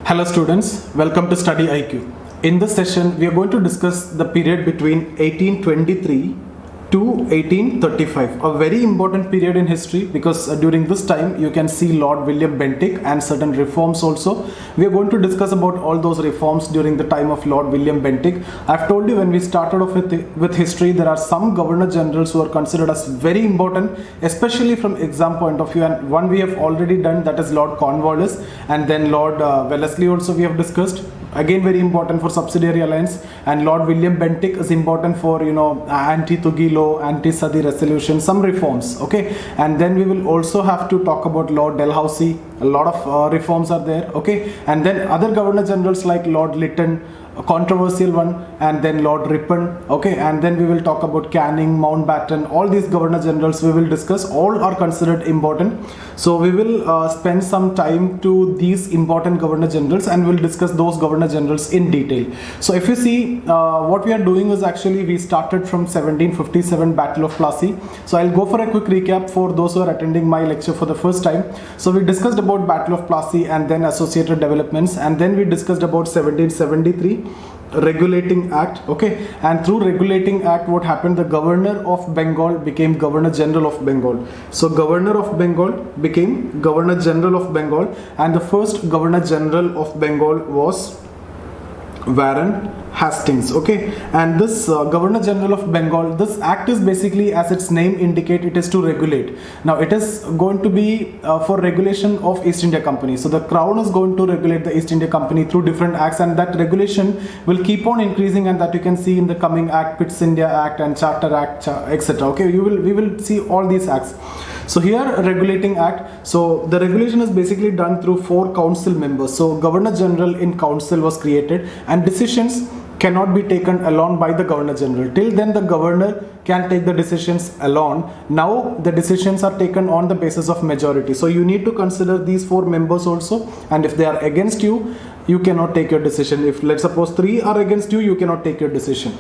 Hello students, welcome to StudyIQ. In this session, we are going to discuss the period between 1823 to 1835, a very important period in history because during this time you can see Lord William Bentick and certain reforms also. We are going to discuss about all those reforms during the time of Lord William Bentick. I've told you when we started off with history, there are some governor generals who are considered as very important, especially from exam point of view, and one we have already done, that is Lord Cornwallis, and then Lord Wellesley also we have discussed. Again, very important for subsidiary alliance, and Lord William Bentick is important for anti-Thuggee law, anti-Sadi resolution, some reforms. Okay, and then we will also have to talk about Lord Dalhousie. A lot of reforms are there. Okay, and then other governor generals like Lord Lytton, a controversial one, and then Lord Ripon. Okay, and then we will talk about Canning, Mountbatten, all these governor generals we will discuss. All are considered important, so we will spend some time to these important governor generals and we'll discuss those governor generals in detail. So if you see, what we are doing is actually we started from 1757 Battle of Plassey. So I'll go for a quick recap for those who are attending my lecture for the first time. So we discussed about Battle of Plassey and then associated developments, and then we discussed about 1773 Regulating Act. Okay, and through Regulating Act, what happened, the Governor of Bengal became Governor General of Bengal. So Governor of Bengal became Governor General of Bengal, and the first Governor General of Bengal was Warren Hastings. Okay, and this Governor General of Bengal, this act is basically, as its name indicate, it is to regulate. Now it is going to be for regulation of East India Company. So the Crown is going to regulate the East India Company through different acts, and that regulation will keep on increasing, and that you can see in the coming act, Pitt's India Act and Charter Act, etc. Okay, we will see all these acts. So here, Regulating Act, so the regulation is basically done through 4 council members. So Governor General in council was created, and decisions cannot be taken alone by the Governor General. Till then the governor can take the decisions alone. Now the decisions are taken on the basis of majority. So you need to consider these 4 members also, and if they are against you, you cannot take your decision. If let's suppose 3 are against you, you cannot take your decision.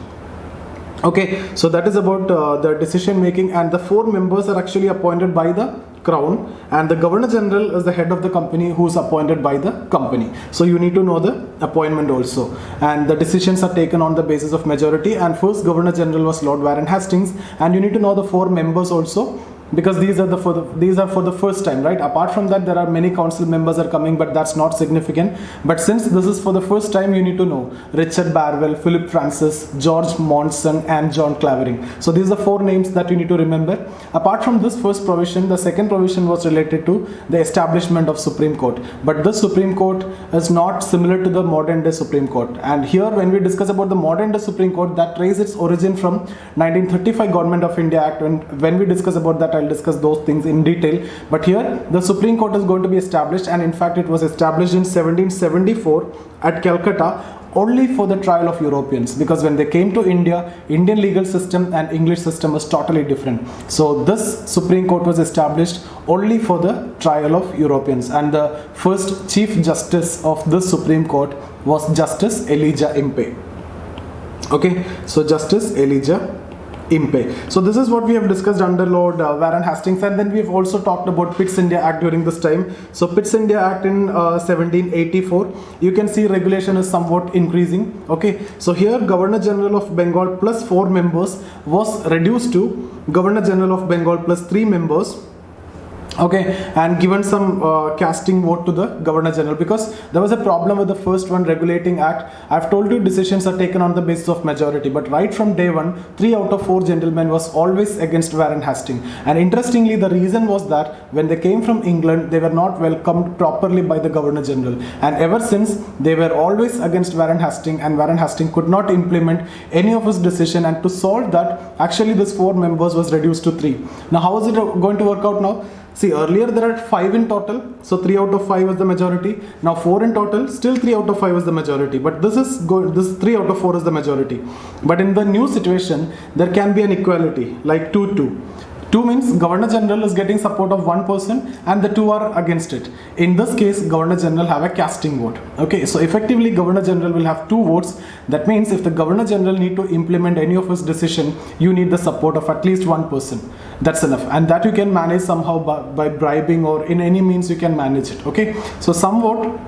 Okay, so that is about the decision making, and the 4 members are actually appointed by the Crown, and the Governor General is the head of the company who is appointed by the company. So you need to know the appointment also, and the decisions are taken on the basis of majority. And first Governor General was Lord Warren Hastings, and you need to know the 4 members also, because these are for the first time, right? Apart from that, there are many council members are coming, but that's not significant. But since this is for the first time, you need to know Richard Barwell, Philip Francis, George Monson, and John Clavering. So these are the 4 names that you need to remember. Apart from this first provision, the second provision was related to the establishment of Supreme Court. But this Supreme Court is not similar to the modern day Supreme Court. And here, when we discuss about the modern day Supreme Court, that traces its origin from 1935 Government of India Act. When we discuss about that, I'll discuss those things in detail. But here the Supreme Court is going to be established, and in fact it was established in 1774 at Calcutta only for the trial of Europeans, because when they came to India, Indian legal system and English system was totally different. So this Supreme Court was established only for the trial of Europeans, and the first Chief Justice of this Supreme Court was Justice Elijah Impey. Okay, so Justice Elijah Impey. So this is what we have discussed under Lord Warren Hastings, and then we have also talked about Pitt's India Act during this time. So Pitt's India Act in 1784, you can see regulation is somewhat increasing. Okay, so here Governor General of Bengal plus 4 members was reduced to Governor General of Bengal plus 3 members. Okay, and given some casting vote to the Governor General, because there was a problem with the first one, Regulating Act. I've told you decisions are taken on the basis of majority, but right from day one, 3 out of 4 gentlemen was always against Warren Hastings. And interestingly, the reason was that when they came from England, they were not welcomed properly by the Governor General, and ever since they were always against Warren Hastings, and Warren Hastings could not implement any of his decision. And to solve that, actually this 4 members was reduced to 3. Now how is it going to work out now? See, earlier there are 5 in total, so 3 out of 5 is the majority. Now 4 in total, still 3 out of 5 is the majority, but this 3 out of 4 is the majority. But in the new situation, there can be an equality, like 2-2. 2 means Governor General is getting support of 1 person and the 2 are against it. In this case, Governor General have a casting vote. Okay, so effectively Governor General will have 2 votes. That means if the Governor General need to implement any of his decision, you need the support of at least 1 person. That's enough, and that you can manage somehow by bribing, or in any means you can manage it. Okay, so some vote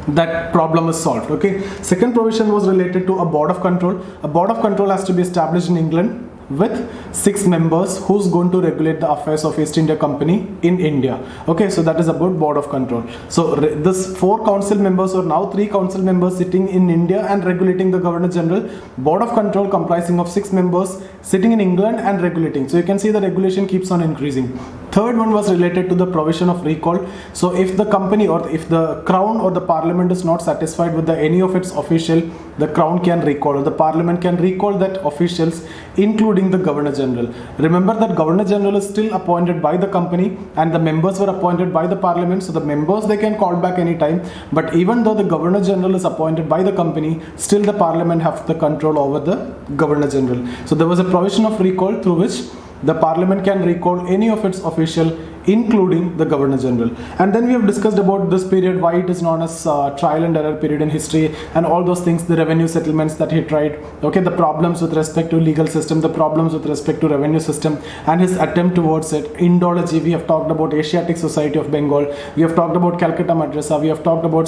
that problem is solved. Okay. Second provision was related to a board of control. A board of control has to be established in England with 6 members who's going to regulate the affairs of East India Company in India. Okay, so that is about board of control. So this 4 council members, or now 3 council members sitting in India and regulating the Governor General. Board of control comprising of 6 members sitting in England and regulating. So you can see the regulation keeps on increasing. Third one was related to the provision of recall. So if the company, or if the Crown or the Parliament is not satisfied with any of its official, the Crown can recall, or the Parliament can recall that officials, including the Governor General. Remember that Governor General is still appointed by the company and the members were appointed by the Parliament. So the members, they can call back anytime. But even though the Governor General is appointed by the company, still the Parliament have the control over the Governor General. So there was a provision of recall through which the Parliament can recall any of its official, including the Governor General. And then we have discussed about this period, why it is known as trial and error period in history, and all those things, the revenue settlements that he tried, okay, the problems with respect to legal system, the problems with respect to revenue system, and his attempt towards it. Indology, we have talked about Asiatic Society of Bengal, we have talked about Calcutta Madrasa, we have talked about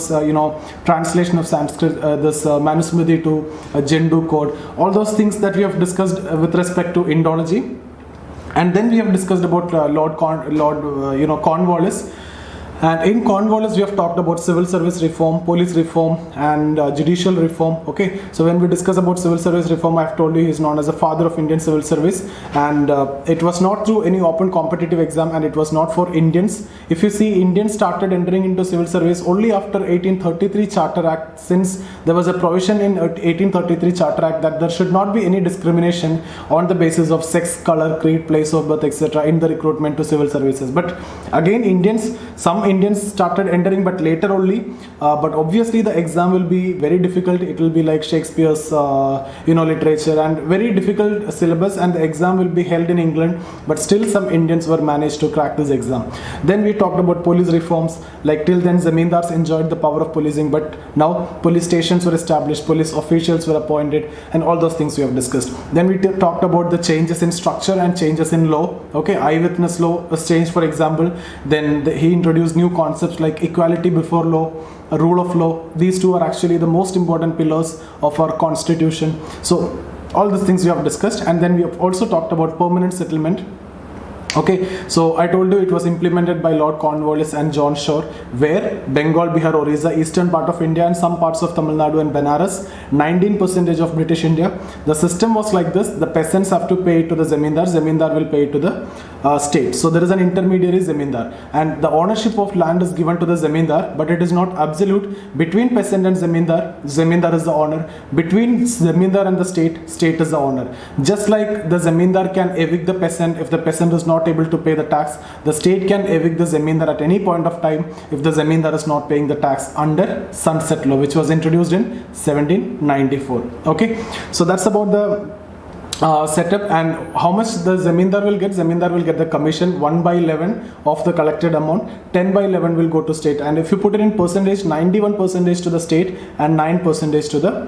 translation of Sanskrit, this Manusmriti to Jendu code, all those things that we have discussed with respect to Indology. And then we have discussed about Cornwallis. And in Cornwallis, we have talked about civil service reform, police reform, and judicial reform. Okay, so when we discuss about civil service reform, I have told you he is known as the father of Indian civil service, and it was not through any open competitive exam, and it was not for Indians. If you see, Indians started entering into civil service only after 1833 Charter Act, since there was a provision in 1833 Charter Act that there should not be any discrimination on the basis of sex, color, creed, place of birth, etc. in the recruitment to civil services. But again, some Indians started entering, but later only. But obviously the exam will be very difficult. It will be like Shakespeare's literature, and very difficult syllabus, and the exam will be held in England, but still some Indians were managed to crack this exam. Then we talked about police reforms. Like till then zamindars enjoyed the power of policing, but now police stations were established, police officials were appointed, and all those things we have discussed. Then we talked about the changes in structure and changes in law. Okay, eyewitness law was changed, for example. Then he introduced new concepts like equality before law, rule of law. These two are actually the most important pillars of our constitution. So all these things we have discussed. And then we have also talked about permanent settlement. Okay, so I told you it was implemented by Lord Cornwallis and John Shore, where Bengal, Bihar, Orissa, eastern part of India, and some parts of Tamil Nadu and Benares, 19% of British India. The system was like this: the peasants have to pay it to the zamindar, zamindar will pay it to the state. So there is an intermediary zamindar, and the ownership of land is given to the zamindar, but it is not absolute. Between peasant and zamindar, zamindar is the owner. Between zamindar and the state, state is the owner. Just like the zamindar can evict the peasant if the peasant is not able to pay the tax, the state can evict the zamindar at any point of time if the zamindar is not paying the tax, under sunset law, which was introduced in 1794. Okay, so that's about the setup. And how much the zamindar will get? Zamindar will get the commission 1/11 of the collected amount, 10/11 will go to state, and if you put it in percentage, 91% to the state and 9% to the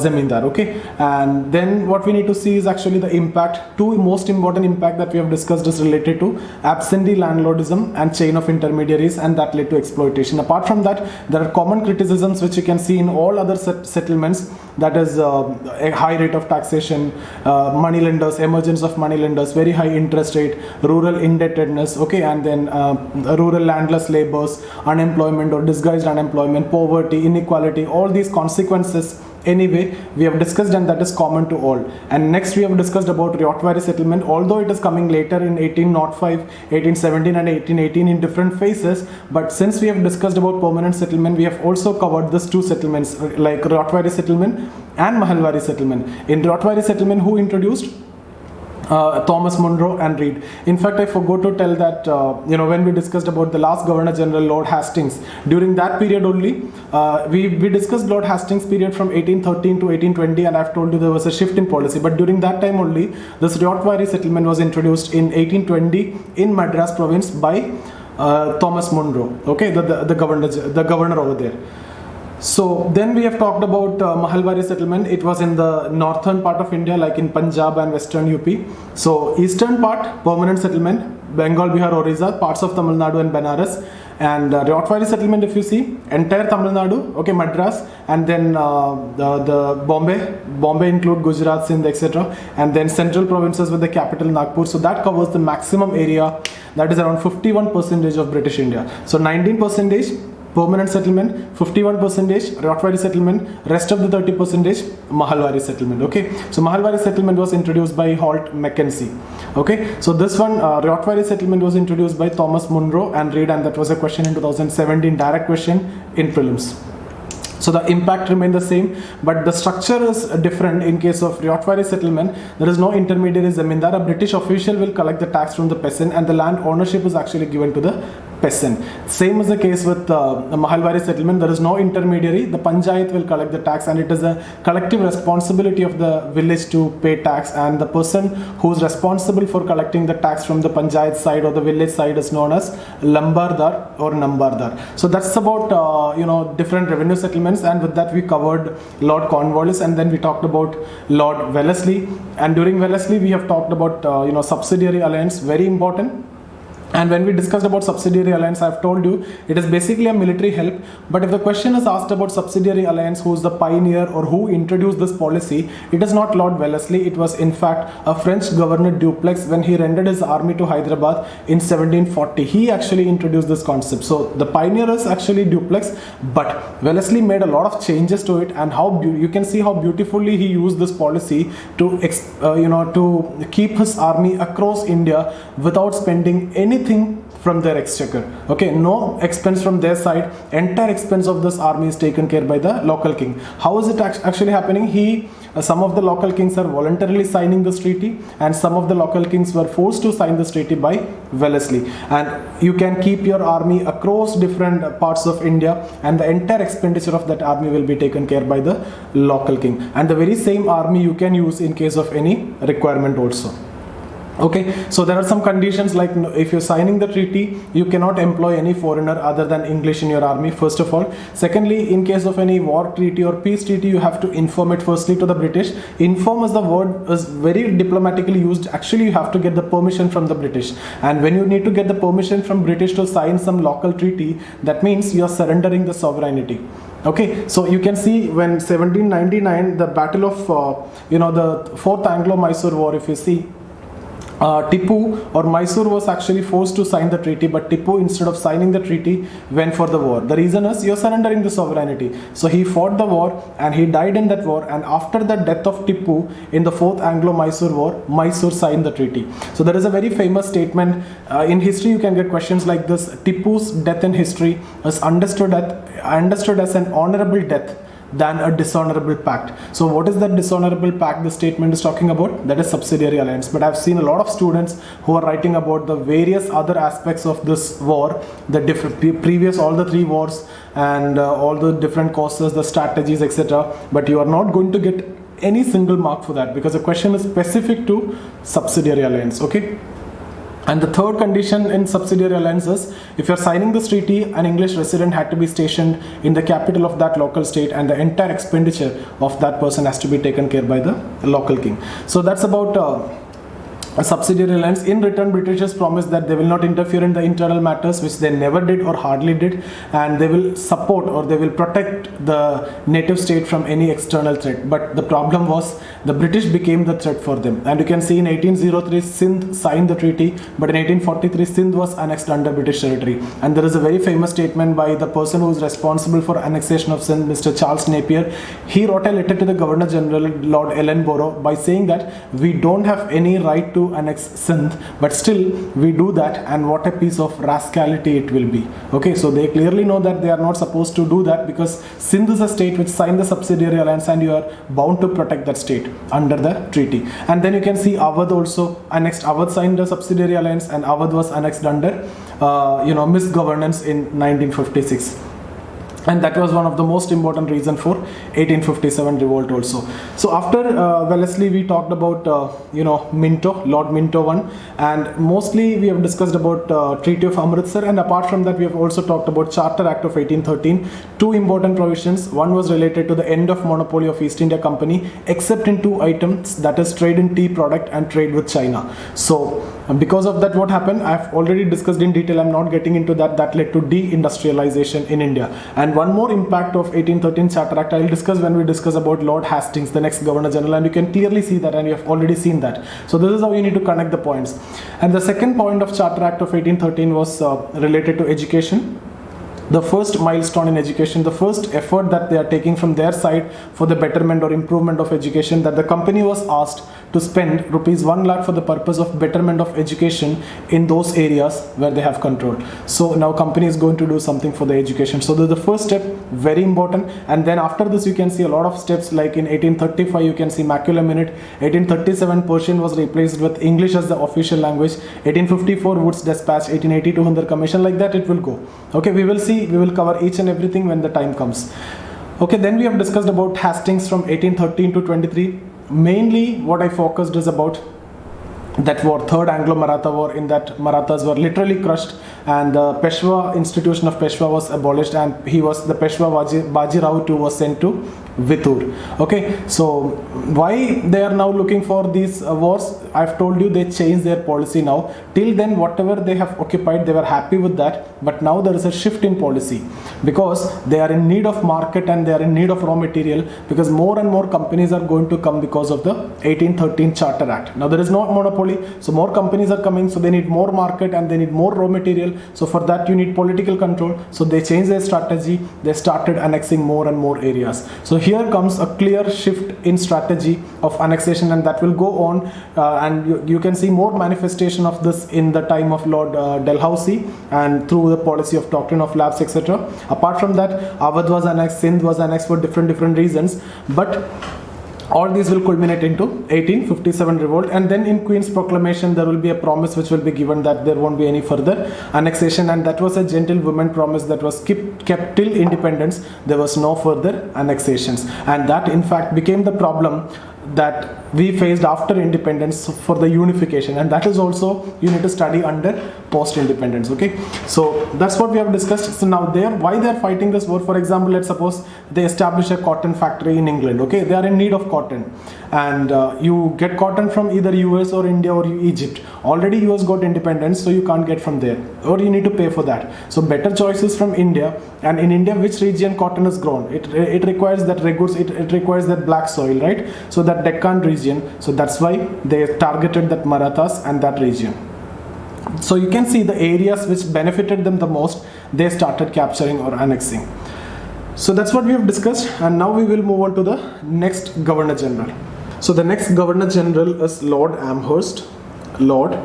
zamindar. Okay, and then what we need to see is actually the impact. Two most important impact that we have discussed is related to absentee landlordism and chain of intermediaries, and that led to exploitation. Apart from that, there are common criticisms which you can see in all other settlements, that is a high rate of taxation, money lenders, emergence of money lenders, very high interest rate, rural indebtedness, okay, and then rural landless labors, unemployment or disguised unemployment, poverty, inequality, all these consequences. Anyway, we have discussed, and that is common to all. And next we have discussed about Ryotwari settlement, although it is coming later in 1805, 1817 and 1818 in different phases. But since we have discussed about permanent settlement, we have also covered these two settlements, like Ryotwari settlement and Mahalwari settlement. In Ryotwari settlement, who introduced? Thomas Munro and Reed. In fact, I forgot to tell that when we discussed about the last Governor General, Lord Hastings, during that period only, we discussed Lord Hastings period from 1813 to 1820, and I've told you there was a shift in policy. But during that time only, this Ryotwari settlement was introduced in 1820 in Madras province by Thomas Munro. Okay, the governor over there. So then we have talked about Mahalwari settlement. It was in the northern part of India, like in Punjab and western UP. So eastern part, permanent settlement, Bengal, Bihar, Orissa, parts of Tamil Nadu and Benares. And Rottweiler settlement, if you see, entire Tamil Nadu, okay, Madras, and then the Bombay include Gujarat, Sindh, etc. And then central provinces with the capital Nagpur. So that covers the maximum area, that is around 51% of British India. So 19% permanent settlement, 51% Rottweiler settlement, rest of the 30% Mahalwari settlement. Okay, so Mahalwari settlement was introduced by Holt Mackenzie. Okay, so this one Rottweiler settlement was introduced by Thomas Munro and Reed, and that was a question in 2017, direct question in prelims. So the impact remained the same, but the structure is different. In case of Rottweiler settlement, there is no intermediary zamindar. A British official will collect the tax from the peasant, and the land ownership is actually given to the peasant. Same is the case with the Mahalwari settlement. There is no intermediary. The panchayat will collect the tax, and it is a collective responsibility of the village to pay tax, and the person who is responsible for collecting the tax from the panchayat side or the village side is known as Lambardar or Nambardar. So that's about different revenue settlements. And with that we covered Lord Cornwallis, and then we talked about Lord Wellesley, and during Wellesley we have talked about subsidiary alliance, very important. And when we discussed about subsidiary alliance, I've told you it is basically a military help. But if the question is asked about subsidiary alliance, who is the pioneer or who introduced this policy, it is not Lord Wellesley. It was in fact a French governor, Dupleix, when he rendered his army to Hyderabad in 1740. He actually introduced this concept. So the pioneer is actually Dupleix, but Wellesley made a lot of changes to it, and how you can see how beautifully he used this policy to to keep his army across India without spending anything from their exchequer. Okay, no expense from their side. Entire expense of this army is taken care by the local king. How is it actually happening? Some of the local kings are voluntarily signing this treaty, and some of the local kings were forced to sign this treaty by Wellesley. And you can keep your army across different parts of India, and the entire expenditure of that army will be taken care by the local king. And the very same army you can use in case of any requirement also. Okay, so there are some conditions, like if you're signing the treaty, you cannot employ any foreigner other than English in your army, first of all. Secondly, in case of any war treaty or peace treaty, you have to inform it firstly to the British. Inform as the word is very diplomatically used. Actually, you have to get the permission from the British. And when you need to get the permission from British to sign some local treaty, that means you are surrendering the sovereignty. Okay, so you can see when 1799, the battle of, the Fourth Anglo-Mysore War, if you see, Tipu or Mysore was actually forced to sign the treaty, but Tipu, instead of signing the treaty, went for the war. The reason is you're surrendering the sovereignty. So he fought the war and he died in that war, and after the death of Tipu in the Fourth Anglo-Mysore War, Mysore signed the treaty. So there is a very famous statement in history. You can get questions like this: Tipu's death in history is understood as an honorable death than a dishonorable pact. So what is that dishonorable pact the statement is talking about? That is subsidiary alliance. But I've seen a lot of students who are writing about the various other aspects of this war, the previous, all the three wars, and all the different causes, the strategies, etc. But you are not going to get any single mark for that, because the question is specific to subsidiary alliance. Okay. And the third condition in subsidiary alliance is, if you're signing this treaty, an English resident had to be stationed in the capital of that local state, and the entire expenditure of that person has to be taken care by the local king. So that's about a subsidiary alliance. In return, Britishers promised that they will not interfere in the internal matters, which they never did or hardly did, and they will support or they will protect the native state from any external threat. But the problem was the British became the threat for them. And you can see in 1803 Sindh signed the treaty, but in 1843 Sindh was annexed under British territory. And there is a very famous statement by the person who is responsible for annexation of Sindh, Mr. Charles Napier. He wrote a letter to the Governor General, Lord Ellenborough, by saying that we don't have any right to annex Sindh, but still we do that, and what a piece of rascality it will be. Okay, so they clearly know that they are not supposed to do that, because Sindh is a state which signed the subsidiary alliance, and you are bound to protect that state under the treaty. And then you can see Awadh also annexed. Awadh signed the subsidiary alliance, and Awadh was annexed under misgovernance in 1956. And that was one of the most important reasons for 1857 revolt also. So after Wellesley, we talked about Minto, Lord Minto I, and mostly we have discussed about Treaty of Amritsar, and apart from that we have also talked about Charter Act of 1813. Two important provisions. One was related to the end of monopoly of East India Company, except in two items, that is trade in tea product and trade with China. So And because of that, what happened, I've already discussed in detail, I'm not getting into that. That led to deindustrialization in India. And one more impact of 1813 Charter Act I'll discuss when we discuss about Lord Hastings, the next Governor General, and you can clearly see that, and you have already seen that. So this is how you need to connect the points. And the second point of Charter Act of 1813 was related to education. The first milestone in education, the first effort that they are taking from their side for the betterment or improvement of education, that the company was asked to spend rupees 1 lakh for the purpose of betterment of education in those areas where they have control. So now company is going to do something for the education. So this is the first step, very important. And then after this, you can see a lot of steps, like in 1835 you can see Macular Minute, 1837 Persian was replaced with English as the official language, 1854 Wood's Dispatch, 1882 Hundar Commission, like that it will go. Okay, we will see, we will cover each and everything when the time comes. Okay, then we have discussed about Hastings from 1813 to 23. Mainly what I focused is about that war, Third Anglo-Maratha War, in that Marathas were literally crushed and the Peshwa institution of Peshwa was abolished, and he was the Peshwa Baji Rao too was sent to Vithur. Okay, so why they are now looking for these wars? I've told you they changed their policy now. Till then, whatever they have occupied, they were happy with that, but now there is a shift in policy because they are in need of market and they are in need of raw material, because more and more companies are going to come because of the 1813 Charter Act. Now there is no monopoly, so more companies are coming, so they need more market and they need more raw material. So for that you need political control. So they changed their strategy. They started annexing more and more areas. So here comes a clear shift in strategy of annexation, and that will go on, and you can see more manifestation of this in the time of Lord Dalhousie and through the policy of doctrine of lapse, etc. Apart from that, Awadh was annexed, Sindh was annexed for different reasons, but all these will culminate into 1857 revolt, and then in Queen's Proclamation there will be a promise which will be given that there won't be any further annexation, and that was a gentlewoman promise that was kept till independence. There was no further annexations, and that in fact became the problem that we faced after independence for the unification, and that is also you need to study under post-independence. Okay, so that's what we have discussed. So now why they are fighting this war? For example, let's suppose they establish a cotton factory in England. Okay, they are in need of cotton, and you get cotton from either US or India or Egypt. Already US got independence, so you can't get from there, or you need to pay for that. So better choices from India, and in India, which region cotton is grown? It requires that it requires that black soil, right? So that Deccan region. So that's why they targeted that Marathas and that region. So you can see the areas which benefited them the most, they started capturing or annexing. So that's what we have discussed, and now we will move on to the next Governor General. So the next Governor General is Lord Amherst. Lord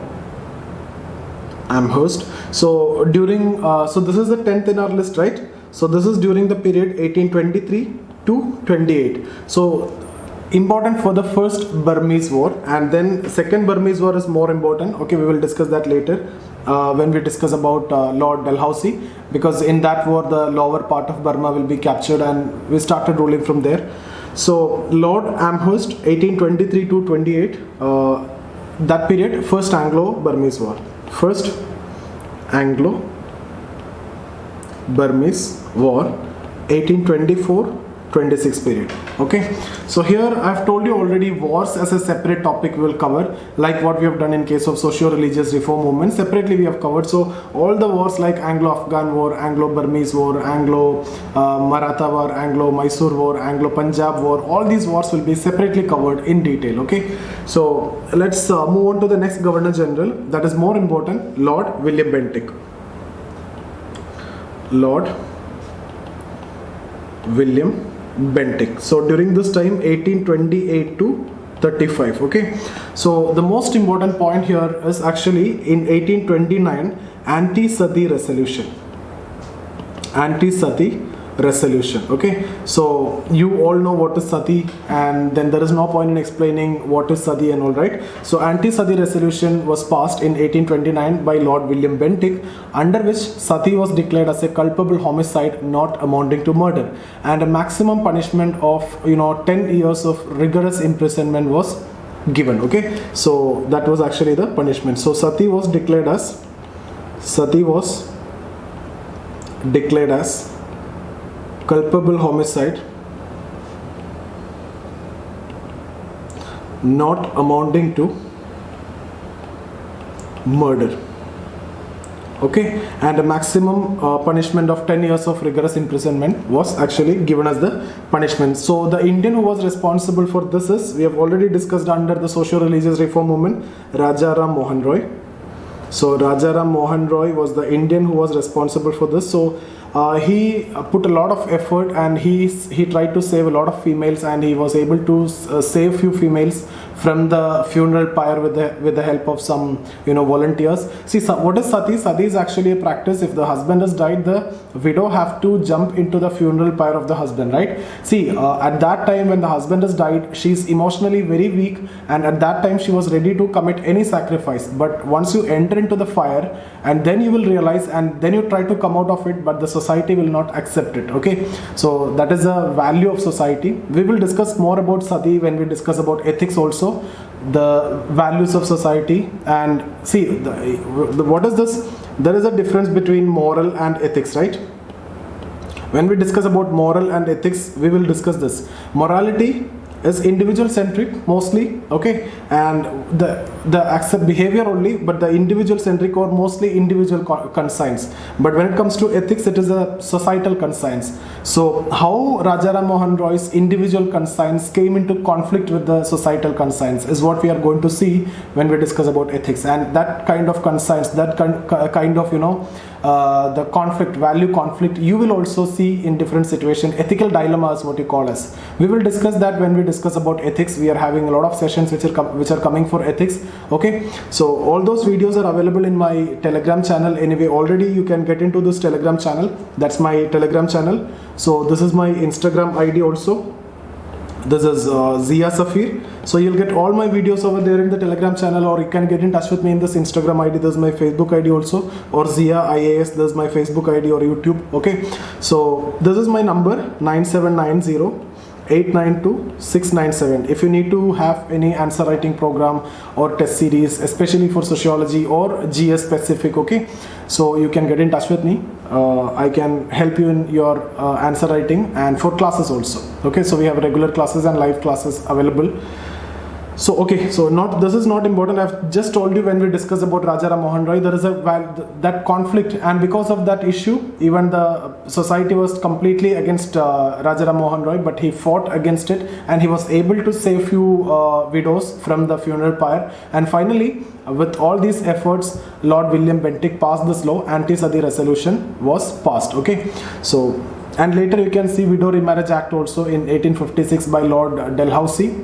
Amherst. So during, so this is the 10th in our list, right? So this is during the period 1823 to 28. So important for the first Burmese war, and then second Burmese war is more important. Okay, we will discuss that later when we discuss about Lord Dalhousie, because in that war the lower part of Burma will be captured and we started ruling from there. So Lord Amherst, 1823 to 28, that period, first Anglo-Burmese war. First Anglo-Burmese war, 1824-26 period. Okay, so here I've told you already, wars as a separate topic we will cover, like what we have done in case of socio-religious reform movement. Separately we have covered. So all the wars like Anglo-Afghan war, Anglo-Burmese war, Anglo-Maratha war, Anglo-Mysore war, Anglo-Punjab war, all these wars will be separately covered in detail. Okay, so let's move on to the next Governor General, that is more important, Lord William Bentick. Lord William Bentick. So during this time, 1828 to 35. Okay, so the most important point here is actually in 1829 anti-Sati resolution. Anti-Sati resolution. Okay, so you all know what is Sati, and then there is no point in explaining what is Sati and all, right? So anti-Sati resolution was passed in 1829 by Lord William Bentick, under which Sati was declared as a culpable homicide not amounting to murder, and a maximum punishment of 10 years of rigorous imprisonment was given. Okay, so that was actually the punishment. So Sati was declared as culpable homicide not amounting to murder. Okay, and a maximum punishment of 10 years of rigorous imprisonment was actually given as the punishment. So the Indian who was responsible for this is, we have already discussed under the socio-religious reform movement, Rajaram Mohan Roy. So Rajaram Mohan Roy was the Indian who was responsible for this. So he put a lot of effort, and he tried to save a lot of females, and he was able to save few females from the funeral pyre with the help of some volunteers. See, what is sati? Sati is actually a practice. If the husband has died, the widow have to jump into the funeral pyre of the husband, right? See, at that time when the husband has died, she is emotionally very weak, and at that time she was ready to commit any sacrifice. But once you enter into the fire, and then you will realize, and then you try to come out of it, but the society will not accept it. Okay, so that is a value of society. We will discuss more about sati when we discuss about ethics also, the values of society. And see, what is this? There is a difference between moral and ethics, right? When we discuss about moral and ethics, we will discuss this. Morality is individual centric mostly, okay, and the accept behavior only, but the individual centric or mostly individual conscience. But when it comes to ethics, it is a societal conscience. So how Rajaram Mohan Roy's individual conscience came into conflict with the societal conscience is what we are going to see when we discuss about ethics. And that kind of conscience, that kind of the conflict, value conflict, you will also see in different situations. Ethical dilemma is what you call as. We will discuss that when we discuss about ethics. We are having a lot of sessions which are coming for ethics. Okay, so all those videos are available in my Telegram channel. Anyway, already you can get into this Telegram channel. That's my Telegram channel. So this is my Instagram ID also. This is Zia Safir. So you'll get all my videos over there in the Telegram channel, or you can get in touch with me in this Instagram ID. This is my Facebook ID also, or Zia IAS. This is my Facebook ID or YouTube. Okay, so this is my number 9790 892-697. If you need to have any answer writing program or test series, especially for sociology or GS specific, okay, so you can get in touch with me. I can help you in your answer writing, and for classes also. Okay, so we have regular classes and live classes available. So okay, so this is not important. I've just told you when we discuss about Rajaram Mohan Roy, there is that conflict, and because of that issue, even the society was completely against Rajaram Mohan Roy, but he fought against it, and he was able to save few widows from the funeral pyre. And finally, with all these efforts, Lord William Bentick passed this law. Anti-Sati resolution was passed. Okay, so, and later you can see Widow Remarriage Act also in 1856 by Lord Dalhousie.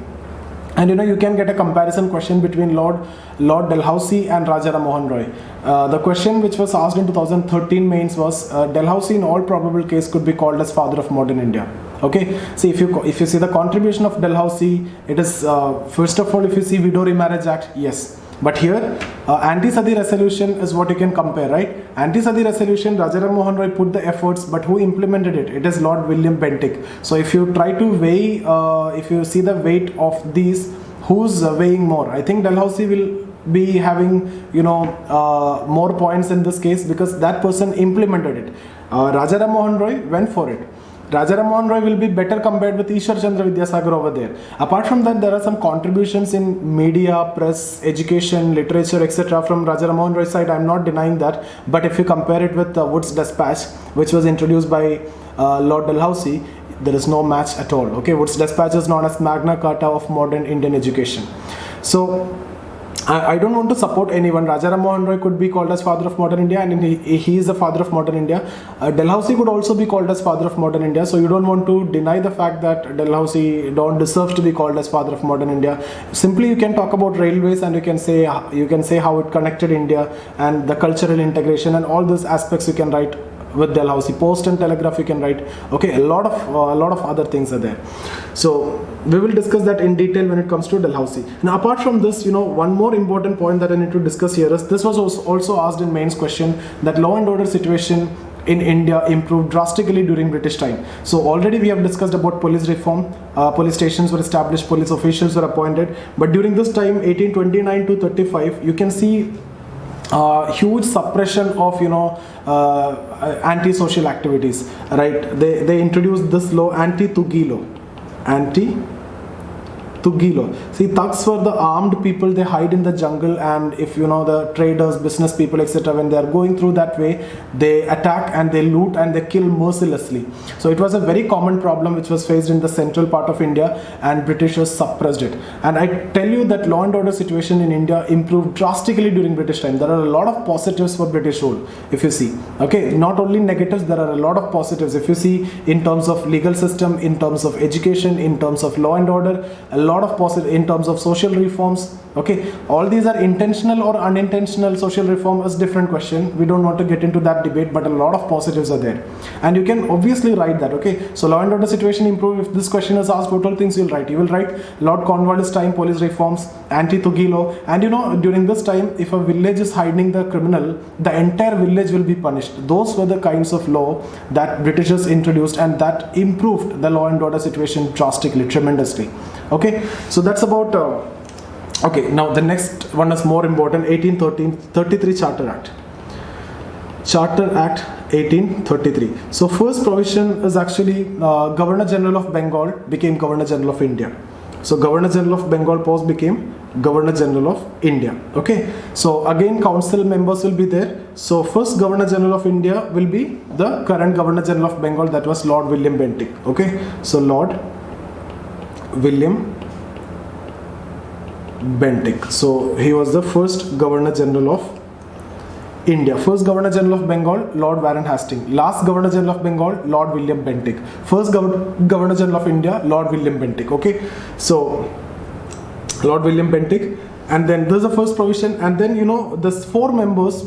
And you can get a comparison question between Lord Dalhousie and Rajaram Mohan Roy. The question which was asked in 2013 mains was, Dalhousie in all probable case could be called as father of modern India. Okay, see, if you see the contribution of Dalhousie, it is first of all, if you see Widow Remarriage Act, yes. But here, anti-Sati resolution is what you can compare, right? Anti-Sati resolution, Rajaram Mohan Roy put the efforts, but who implemented it? It is Lord William Bentick. So if you try to weigh, if you see the weight of these, who's weighing more? I think Dalhousie will be having, more points in this case, because that person implemented it. Rajaram Mohan Roy went for it. Rajaram Mohan Roy will be better compared with Ishwar Chandra Vidyasagar over there. Apart from that, there are some contributions in media, press, education, literature, etc. from Rajaram Mohan Roy's side. I am not denying that. But if you compare it with Wood's Dispatch, which was introduced by Lord Dalhousie, there is no match at all. Okay, Wood's Dispatch is known as Magna Carta of modern Indian education. So I don't want to support anyone. Rajaram Mohan Roy could be called as father of modern India, and he is the father of modern India. Dalhousie could also be called as father of modern India. So you don't want to deny the fact that Dalhousie don't deserve to be called as father of modern India. Simply you can talk about railways, and you can say how it connected India and the cultural integration and all those aspects you can write with Dalhousie. Post and telegraph you can write. Okay, a lot of other things are there. So we will discuss that in detail when it comes to Dalhousie. Now apart from this, one more important point that I need to discuss here is, this was also asked in mains question, that law and order situation in India improved drastically during British time. So already we have discussed about police reform. Police stations were established, police officials were appointed, but during this time 1829 to 35, you can see huge suppression of anti-social activities, right? They introduced this law, anti-Thugi law, Tugilo. See, thugs were the armed people, they hide in the jungle, and if you know the traders, business people, etc., when they are going through that way, they attack and they loot and they kill mercilessly. So it was a very common problem which was faced in the central part of India, and Britishers suppressed it. And I tell you that law and order situation in India improved drastically during British time. There are a lot of positives for British rule, if you see. Okay, not only negatives, there are a lot of positives. If you see in terms of legal system, in terms of education, in terms of law and order, a lot of positive in terms of social reforms. Okay, all these are intentional or unintentional. Social reform is different question. We don't want to get into that debate, but a lot of positives are there, and you can obviously write that. Okay, so law and order situation improved. If this question is asked, what all things you'll write? You will write Lord Cornwallis time, police reforms, anti-Tugilo, and you know during this time, if a village is hiding the criminal, the entire village will be punished. Those were the kinds of law that Britishers introduced, and that improved the law and order situation drastically, tremendously. Okay, so that's about. Okay, now the next one is more important. 1833 Charter Act. Charter Act 1833. So first provision is actually Governor General of Bengal became Governor General of India. So Governor General of Bengal post became Governor General of India. Okay, so again council members will be there. So first Governor General of India will be the current Governor General of Bengal, that was Lord William Bentick. Okay, so Lord William Bentick. So he was the first Governor General of India. First Governor General of Bengal, Lord Warren Hastings. Last Governor General of Bengal, Lord William Bentick. First Governor General of India, Lord William Bentick. Okay, so Lord William Bentick, and then this is the first provision, and then you know this 4 members.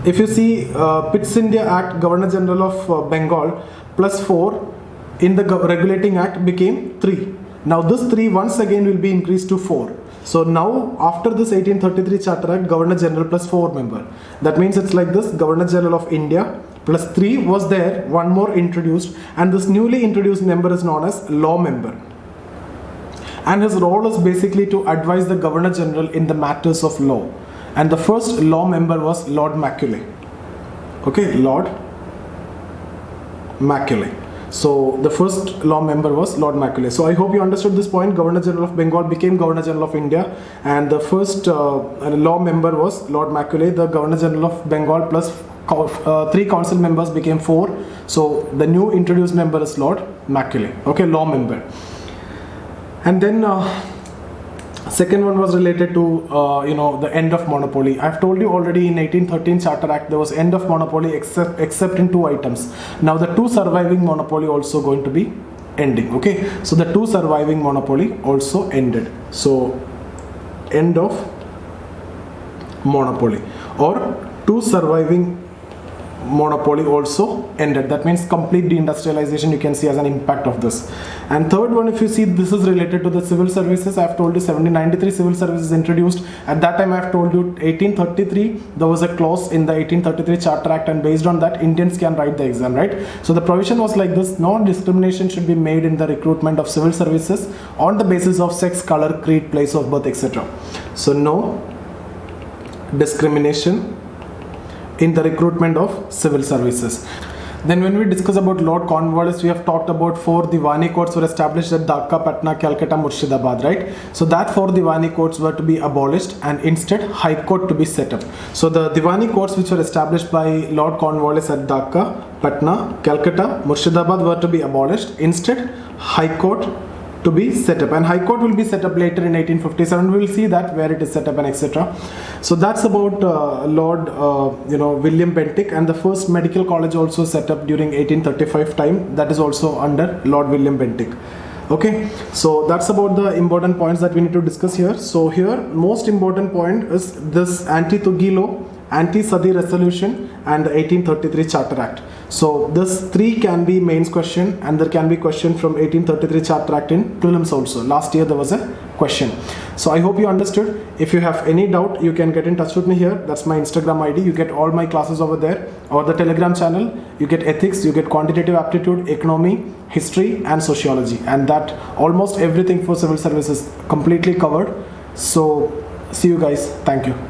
If you see Pitt's India Act, Governor General of Bengal plus 4 in the regulating act became 3. Now this 3 once again will be increased to 4. So now after this 1833 Charter Act, Governor General plus 4 member. That means it's like this: Governor General of India plus 3 was there, 1 more introduced, and this newly introduced member is known as law member. And his role is basically to advise the Governor General in the matters of law. And the first law member was Lord Macaulay. Okay, Lord Macaulay. So the first law member was Lord Macaulay. So I hope you understood this point. Governor General of Bengal became Governor General of India, and the first law member was Lord Macaulay. The Governor General of Bengal plus 3 council members became 4. So the new introduced member is Lord Macaulay. Okay, law member. And then second one was related to you know, the end of monopoly. I've told you already in 1813 Charter Act there was end of monopoly except in 2 items. Now the 2 surviving monopoly also going to be ending. Okay, so the 2 surviving monopoly also ended. So end of monopoly, or 2 surviving monopoly also ended. That means complete deindustrialization you can see as an impact of this. And third one, if you see, this is related to the civil services. I have told you 1793 civil services introduced. At that time I have told you 1833 there was a clause in the 1833 Charter Act, and based on that Indians can write the exam, right? So the provision was like this: no discrimination should be made in the recruitment of civil services on the basis of sex, color, creed, place of birth, etc. So no discrimination in the recruitment of civil services. Then when we discuss about Lord Cornwallis, we have talked about 4 Diwani courts were established at Dhaka, Patna, Calcutta, Murshidabad, right? So that 4 Diwani courts were to be abolished, and instead High Court to be set up. So the Diwani courts which were established by Lord Cornwallis at Dhaka, Patna, Calcutta, Murshidabad were to be abolished. Instead High Court to be set up, and High Court will be set up later in 1857. We will see that where it is set up and etc. So that's about Lord William Bentick, and the first medical college also set up during 1835 time. That is also under Lord William Bentick. Okay, so that's about the important points that we need to discuss here. So here most important point is this anti-Tugilo, anti-Sadi resolution, and the 1833 Charter Act. So this 3 can be mains question, and there can be question from 1833 Charter Act in prelims also. Last year there was a question. So I hope you understood. If you have any doubt, you can get in touch with me here. That's my Instagram ID. You get all my classes over there, or the Telegram channel. You get ethics, you get quantitative aptitude, economy, history, and sociology, and that almost everything for civil services completely covered. So see you guys. Thank you.